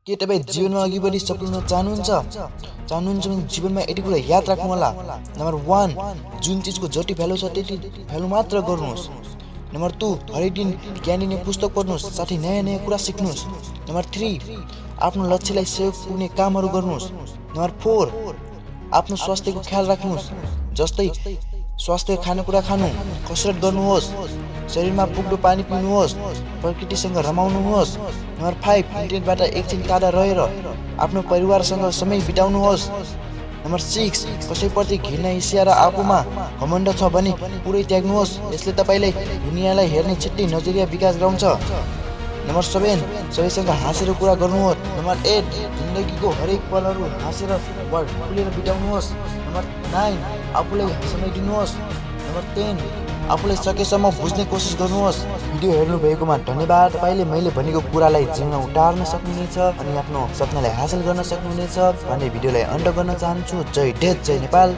के तपाईँ जीवनमा अघि बढी सफल हुन चाहनुहुन्छ भने जीवनमा यति कुरा याद राख्नु होला। नम्बर 1, जुन चिजको जति भ्यालु छ त्यति भ्यालु मात्र गर्नुहोस्। नम्बर 2, हरेक दिन ज्ञानी पुस्तक पढ्नुहोस्, साथै नयाँ नयाँ कुरा सिक्नुहोस्। नम्बर 3, आफ्नो लक्ष्यलाई सहयोग पुग्ने कामहरू गर्नुहोस्। नम्बर 4, आफ्नो स्वास्थ्यको ख्याल राख्नुहोस्, जस्तै स्वास्थ्य खानेकुरा खानु, कसरत गर्नुहोस्, शरीरमा पुग्दो पानी पिउनुहोस्, प्रकृतिसँग रमाउनुहोस्। नम्बर 5, इन्टरनेटबाट एकछिन टाढा रहेर आफ्नो परिवारसँग समय बिताउनुहोस्। नम्बर 6, कसैप्रति घृणा, ईर्ष्या र आफूमा घमण्ड छ भने पुरै त्याग्नुहोस्। यसले तपाईँलाई दुनियाँलाई हेर्ने छिट्टै नजरिया विकास गराउँछ। नम्बर 7, सबैसँग हाँसेर कुरा गर्नुहोस्। नम्बर 8, जिन्दगीको हरेक पलहरू हाँसेर वा खुलेर बिताउनुहोस्। नम्बर 9, आफूलाई समय दिनुहोस्। नम्बर 10, आफूलाई सकेसम्म बुझ्ने कोसिस गर्नुहोस्। भिडियो हेर्नु भएकोमा धन्यवाद। तपाईँले मैले भनेको कुरालाई जीवनमा उतार्न सक्नुहुनेछ अनि आफ्नो सपनालाई हासिल गर्न सक्नुहुनेछ भन्ने भिडियोलाई अन्त गर्न चाहन्छु। जय देश, जय नेपाल।